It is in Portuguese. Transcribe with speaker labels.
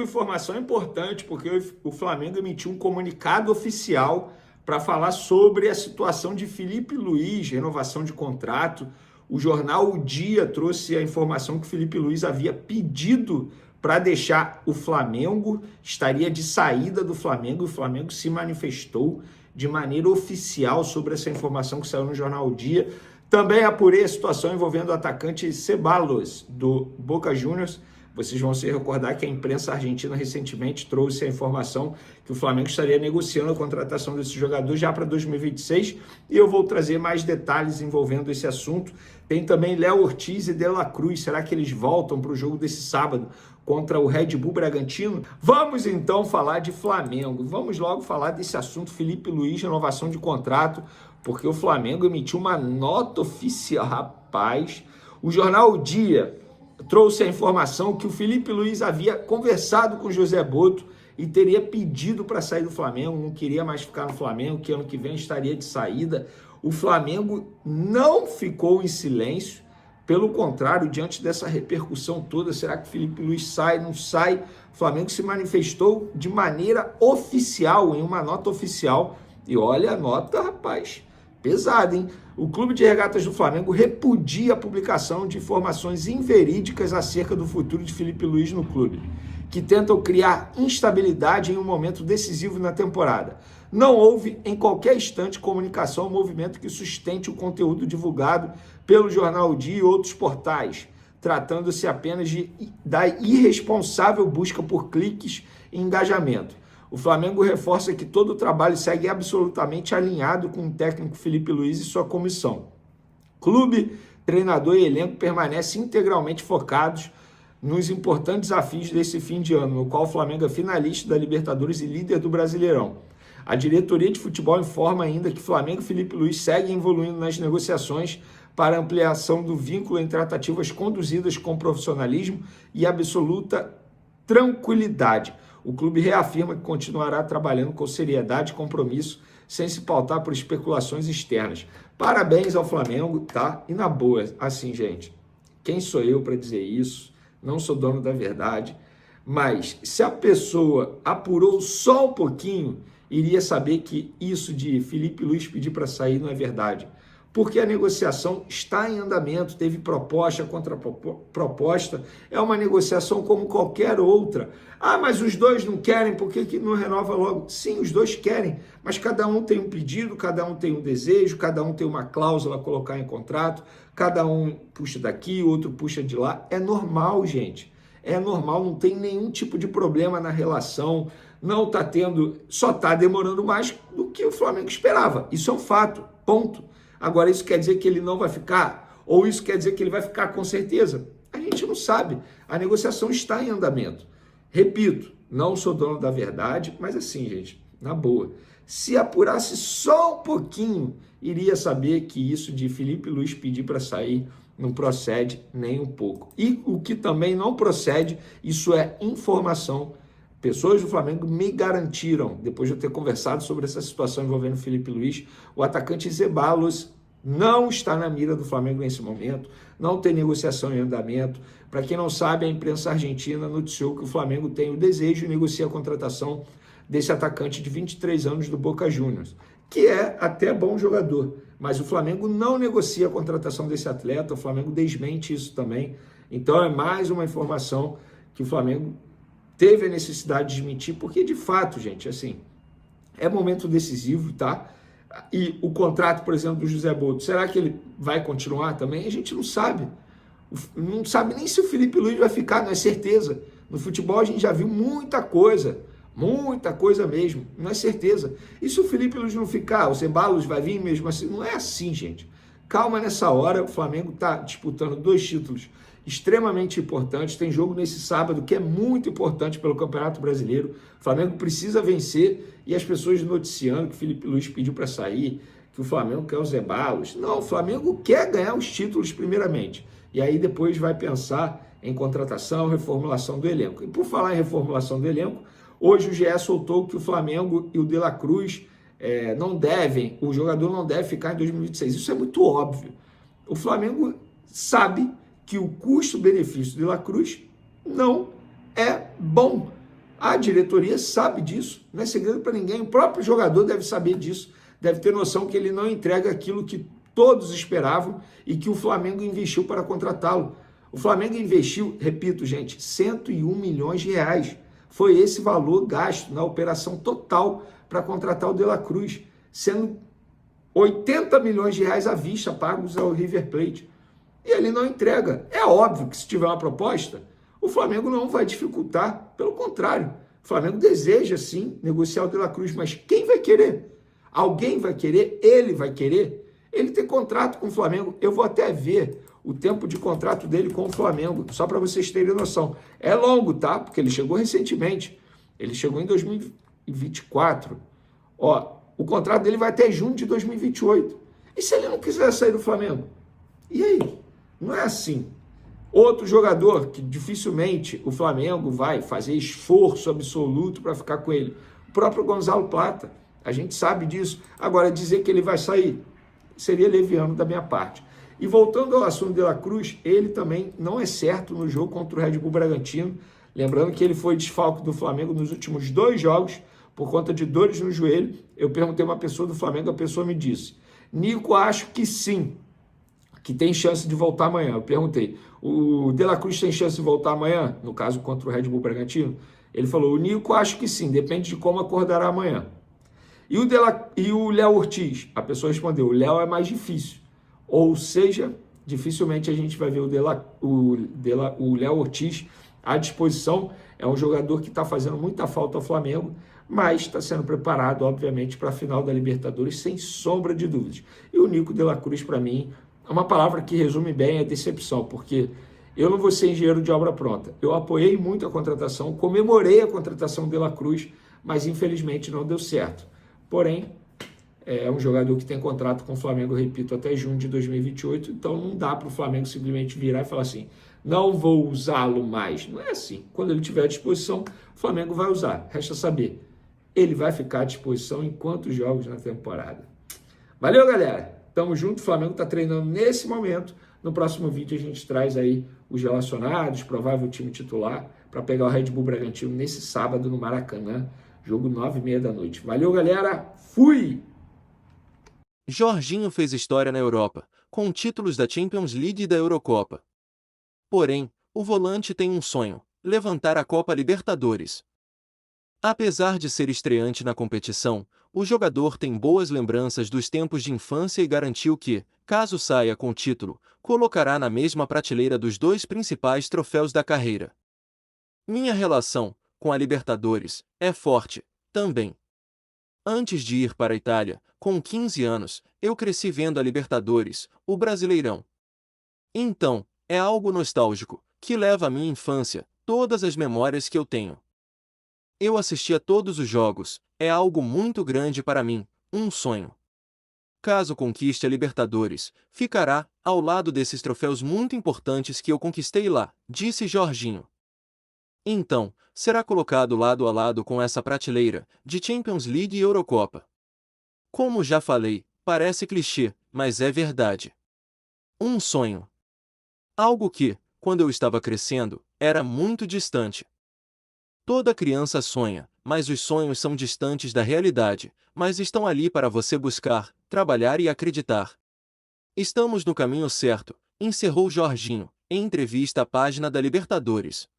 Speaker 1: Informação importante, porque o Flamengo emitiu um comunicado oficial para falar sobre a situação de Filipe Luís, renovação de contrato. O jornal O Dia trouxe a informação que o Filipe Luís havia pedido para deixar o Flamengo, estaria de saída do Flamengo, e o Flamengo se manifestou de maneira oficial sobre essa informação que saiu no jornal O Dia. Também apurei a situação envolvendo o atacante Ceballos, do Boca Juniors. Vocês vão se recordar que a imprensa argentina recentemente trouxe a informação que o Flamengo estaria negociando a contratação desse jogador já para 2026, e eu vou trazer mais detalhes envolvendo esse assunto. Tem também Léo Ortiz e De La Cruz. Será que eles voltam para o jogo desse sábado contra o Red Bull Bragantino? Vamos então falar de Flamengo. Vamos logo falar desse assunto, Filipe Luís, renovação de contrato, porque o Flamengo emitiu uma nota oficial. Rapaz, o jornal O Dia trouxe a informação que o Filipe Luís havia conversado com o José Boto e teria pedido para sair do Flamengo, não queria mais ficar no Flamengo, que ano que vem estaria de saída. O Flamengo não ficou em silêncio, pelo contrário, diante dessa repercussão toda, será que o Filipe Luís sai, não sai? O Flamengo se manifestou de maneira oficial, em uma nota oficial, e olha a nota, rapaz, pesada, hein? O Clube de Regatas do Flamengo repudia a publicação de informações inverídicas acerca do futuro de Filipe Luís no clube, que tentam criar instabilidade em um momento decisivo na temporada. Não houve, em qualquer instante, comunicação ou movimento que sustente o conteúdo divulgado pelo Jornal O Dia e outros portais, tratando-se apenas da irresponsável busca por cliques e engajamento. O Flamengo reforça que todo o trabalho segue absolutamente alinhado com o técnico Filipe Luís e sua comissão. Clube, treinador e elenco permanecem integralmente focados nos importantes desafios desse fim de ano, no qual o Flamengo é finalista da Libertadores e líder do Brasileirão. A diretoria de futebol informa ainda que Flamengo e Filipe Luís seguem evoluindo nas negociações para ampliação do vínculo em tratativas conduzidas com profissionalismo e absoluta tranquilidade. O clube reafirma que continuará trabalhando com seriedade e compromisso, sem se pautar por especulações externas. Parabéns ao Flamengo, tá? E na boa, assim, gente, quem sou eu para dizer isso? Não sou dono da verdade, mas se a pessoa apurou só um pouquinho, iria saber que isso de Filipe Luís pedir para sair não é verdade. Porque a negociação está em andamento, teve proposta, contraproposta, é uma negociação como qualquer outra. Ah, mas os dois não querem, por que não renova logo? Sim, os dois querem, mas cada um tem um pedido, cada um tem um desejo, cada um tem uma cláusula a colocar em contrato, cada um puxa daqui, outro puxa de lá. É normal, gente, é normal, não tem nenhum tipo de problema na relação, não está tendo, só está demorando mais do que o Flamengo esperava. Isso é um fato, ponto. Agora, isso quer dizer que ele não vai ficar? Ou isso quer dizer que ele vai ficar com certeza? A gente não sabe. A negociação está em andamento. Repito, não sou dono da verdade, mas assim, gente, na boa, se apurasse só um pouquinho, iria saber que isso de Filipe Luís pedir para sair não procede nem um pouco. E o que também não procede, isso é informação. Pessoas do Flamengo me garantiram, depois de eu ter conversado sobre essa situação envolvendo o Filipe Luís, o atacante Ceballos não está na mira do Flamengo nesse momento, não tem negociação em andamento. Para quem não sabe, a imprensa argentina noticiou que o Flamengo tem o desejo de negociar a contratação desse atacante de 23 anos do Boca Juniors, que é até bom jogador, mas o Flamengo não negocia a contratação desse atleta, o Flamengo desmente isso também. Então é mais uma informação que o Flamengo teve a necessidade de desmentir, porque de fato, gente, assim, é momento decisivo, tá? E o contrato, por exemplo, do José Boto, será que ele vai continuar também? A gente não sabe. Não sabe nem se o Filipe Luís vai ficar, não é certeza. No futebol a gente já viu muita coisa mesmo, não é certeza. E se o Filipe Luís não ficar, o Ceballos vai vir mesmo assim? Não é assim, gente. Calma nessa hora, o Flamengo está disputando 2 títulos extremamente importantes, tem jogo nesse sábado que é muito importante pelo Campeonato Brasileiro, o Flamengo precisa vencer, e as pessoas noticiando que o Filipe Luís pediu para sair, que o Flamengo quer os Ceballos. Não, o Flamengo quer ganhar os títulos primeiramente, e aí depois vai pensar em contratação, reformulação do elenco. E por falar em reformulação do elenco, hoje o GE soltou que o Flamengo e o De La Cruz o jogador não deve ficar em 2026. Isso é muito óbvio. O Flamengo sabe que o custo-benefício de La Cruz não é bom. A diretoria sabe disso, não é segredo para ninguém. O próprio jogador deve saber disso, deve ter noção que ele não entrega aquilo que todos esperavam e que o Flamengo investiu para contratá-lo. O Flamengo investiu, repito, gente, 101 milhões de reais. Foi esse valor gasto na operação total para contratar o De La Cruz, sendo 80 milhões de reais à vista pagos ao River Plate. E ele não entrega. É óbvio que se tiver uma proposta, o Flamengo não vai dificultar, pelo contrário. O Flamengo deseja, sim, negociar o De La Cruz, mas quem vai querer? Alguém vai querer? Ele vai querer? Ele tem contrato com o Flamengo. Eu vou até ver o tempo de contrato dele com o Flamengo, só para vocês terem noção. É longo, tá? Porque ele chegou recentemente. Ele chegou em 2024. Ó, o contrato dele vai até junho de 2028. E se ele não quiser sair do Flamengo? E aí? Não é assim. Outro jogador que dificilmente o Flamengo vai fazer esforço absoluto para ficar com ele, o próprio Gonzalo Plata. A gente sabe disso. Agora, dizer que ele vai sair seria leviano da minha parte. E voltando ao assunto de La Cruz, ele também não é certo no jogo contra o Red Bull Bragantino. Lembrando que ele foi desfalque do Flamengo nos últimos 2 jogos por conta de dores no joelho. Eu perguntei a uma pessoa do Flamengo, a pessoa me disse: Nico, acho que sim, que tem chance de voltar amanhã. Eu perguntei: o De La Cruz tem chance de voltar amanhã? No caso, contra o Red Bull Bragantino? Ele falou: o Nico, acho que sim, depende de como acordará amanhã. E o Léo Ortiz? A pessoa respondeu: o Léo é mais difícil. Ou seja, dificilmente a gente vai ver o Léo Ortiz à disposição. É um jogador que está fazendo muita falta ao Flamengo, mas está sendo preparado, obviamente, para a final da Libertadores, sem sombra de dúvidas. E o Nico De La Cruz, para mim, é uma palavra que resume bem a decepção, porque eu não vou ser engenheiro de obra pronta. Eu apoiei muito a contratação, comemorei a contratação de La Cruz, mas infelizmente não deu certo. Porém, é um jogador que tem contrato com o Flamengo, repito, até junho de 2028, então não dá para o Flamengo simplesmente virar e falar assim: não vou usá-lo mais. Não é assim. Quando ele tiver à disposição, o Flamengo vai usar. Resta saber, ele vai ficar à disposição em quantos jogos na temporada. Valeu, galera! Tamo junto, o Flamengo está treinando nesse momento. No próximo vídeo a gente traz aí os relacionados, provável time titular, para pegar o Red Bull Bragantino nesse sábado no Maracanã, jogo 9h30 da noite. Valeu, galera! Fui!
Speaker 2: Jorginho fez história na Europa, com títulos da Champions League e da Eurocopa. Porém, o volante tem um sonho: levantar a Copa Libertadores. Apesar de ser estreante na competição, o jogador tem boas lembranças dos tempos de infância e garantiu que, caso saia com o título, colocará na mesma prateleira dos 2 principais troféus da carreira. Minha relação com a Libertadores é forte, também. Antes de ir para a Itália, com 15 anos, eu cresci vendo a Libertadores, o Brasileirão. Então, é algo nostálgico, que leva à minha infância, todas as memórias que eu tenho. Eu assisti a todos os jogos, é algo muito grande para mim, um sonho. Caso conquiste a Libertadores, ficará ao lado desses troféus muito importantes que eu conquistei lá, disse Jorginho. Então, será colocado lado a lado com essa prateleira de Champions League e Eurocopa. Como já falei, parece clichê, mas é verdade. Um sonho. Algo que, quando eu estava crescendo, era muito distante. Toda criança sonha, mas os sonhos são distantes da realidade, mas estão ali para você buscar, trabalhar e acreditar. Estamos no caminho certo, encerrou Jorginho, em entrevista à página da Libertadores.